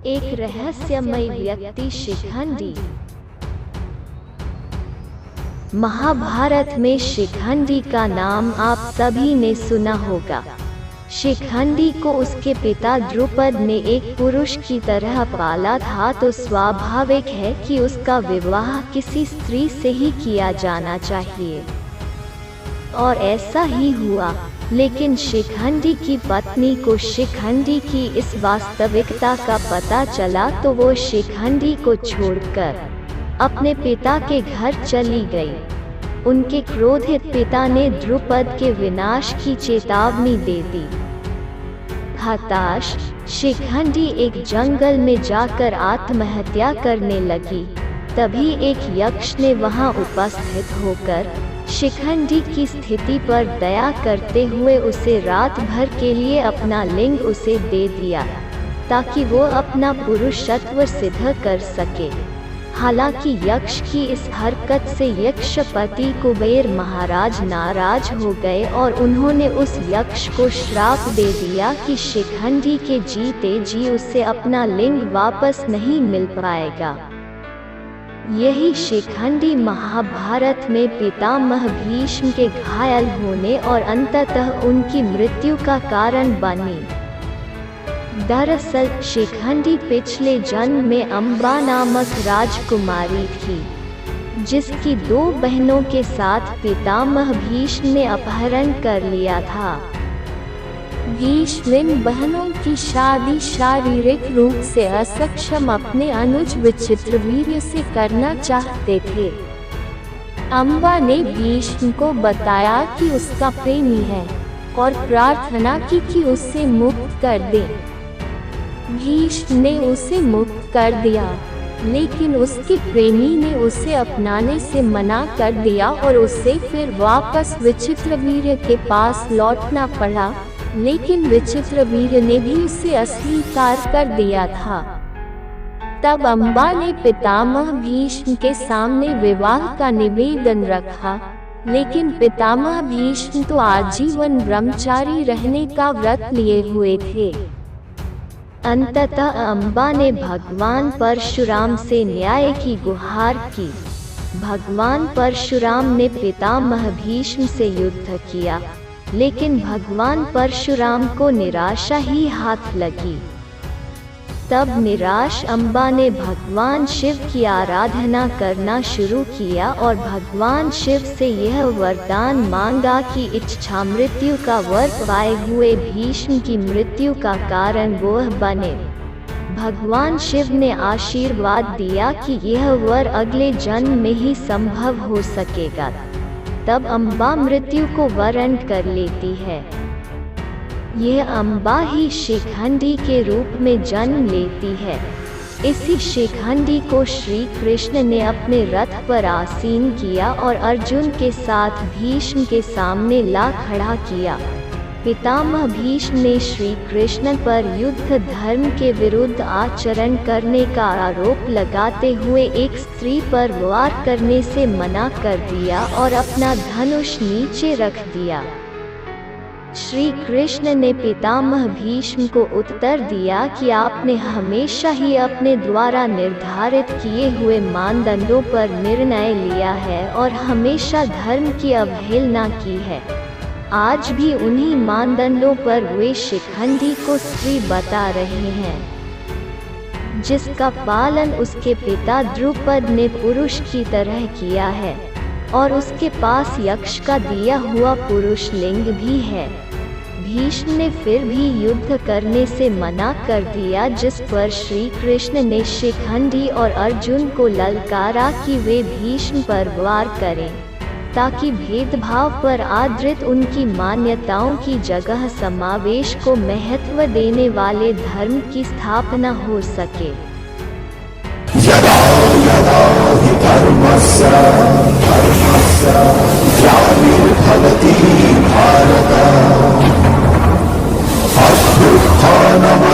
एक रहस्यमय व्यक्ति शिखंडी। महाभारत में शिखंडी का नाम आप सभी ने सुना होगा। शिखंडी को उसके पिता द्रुपद ने एक पुरुष की तरह पाला था, तो स्वाभाविक है कि उसका विवाह किसी स्त्री से ही किया जाना चाहिए, और ऐसा ही हुआ। लेकिन शिखंडी की पत्नी को शिखंडी की इस वास्तविकता का पता चला तो वो शिखंडी को छोड़कर अपने पिता के घर चली गई। उनके क्रोधित पिता ने द्रुपद के विनाश की चेतावनी दे दी। हताश शिखंडी एक जंगल में जाकर आत्महत्या करने लगी। तभी एक यक्ष ने वहां उपस्थित होकर शिखंडी की स्थिति पर दया करते हुए उसे रात भर के लिए अपना लिंग उसे दे दिया, ताकि वो अपना पुरुषत्व सिद्ध कर सके। हालांकि यक्ष की इस हरकत से यक्षपति कुबेर महाराज नाराज हो गए और उन्होंने उस यक्ष को श्राप दे दिया कि शिखंडी के जीते जी उसे अपना लिंग वापस नहीं मिल पाएगा। यही शिखंडी महाभारत में पितामह भीष्म के घायल होने और अंततः उनकी मृत्यु का कारण बनी। दरअसल शिखंडी पिछले जन्म में अम्बा नामक राजकुमारी थी, जिसकी 2 बहनों के साथ पितामह भीष्म ने अपहरण कर लिया था। भीष्म इन बहनों की शादी शारीरिक रूप से असक्षम अपने अनुज विचित्रवीर्य से करना चाहते थे। अम्बा ने भीष्म को बताया कि उसका प्रेमी है और प्रार्थना की कि उसे मुक्त कर दे। भीष्म ने उसे मुक्त कर दिया, लेकिन उसके प्रेमी ने उसे अपनाने से मना कर दिया और उसे फिर वापस विचित्रवीर्य के पास लौटना पड़ा। लेकिन विचित्रवीर्य ने भी उसे अस्वीकार कर दिया था। तब अम्बा ने पितामह भीष्म के सामने विवाह का निवेदन रखा, लेकिन पितामह भीष्म तो आजीवन ब्रह्मचारी रहने का व्रत लिए हुए थे। अंततः अम्बा ने भगवान परशुराम से न्याय की गुहार की। भगवान परशुराम ने पितामह भीष्म से युद्ध किया, लेकिन भगवान परशुराम को निराशा ही हाथ लगी। तब निराश अम्बा ने भगवान शिव की आराधना करना शुरू किया और भगवान शिव से यह वरदान मांगा कि इच्छा मृत्यु का वर पाए हुए भीष्म की मृत्यु का कारण वह बने। भगवान शिव ने आशीर्वाद दिया कि यह वर अगले जन्म में ही संभव हो सकेगा। तब अम्बा मृत्यु को वरण कर लेती है। यह अम्बा ही शिखंडी के रूप में जन्म लेती है। इसी शिखंडी को श्री कृष्ण ने अपने रथ पर आसीन किया और अर्जुन के साथ भीष्म के सामने ला खड़ा किया। पितामह भीष्म ने श्री कृष्ण पर युद्ध धर्म के विरुद्ध आचरण करने का आरोप लगाते हुए एक स्त्री पर वार करने से मना कर दिया और अपना धनुष नीचे रख दिया। श्री कृष्ण ने पितामह भीष्म को उत्तर दिया कि आपने हमेशा ही अपने द्वारा निर्धारित किए हुए मानदंडों पर निर्णय लिया है और हमेशा धर्म की अवहेलना की है। आज भी उन्हीं मानदंडों पर वे शिखंडी को स्त्री बता रहे हैं, जिसका पालन उसके पिता द्रुपद ने पुरुष की तरह किया है, और उसके पास यक्ष का दिया हुआ पुरुष लिंग भी है। भीष्म ने फिर भी युद्ध करने से मना कर दिया, जिस पर श्री कृष्ण ने शिखंडी और अर्जुन को ललकारा कि वे भीष्म पर वार करें, ताकि भेदभाव पर आधारित उनकी मान्यताओं की जगह समावेश को महत्व देने वाले धर्म की स्थापना हो सके। यदा यदा हि धर्मस्य ग्लानिर्भवति भारत अभ्युत्थानम्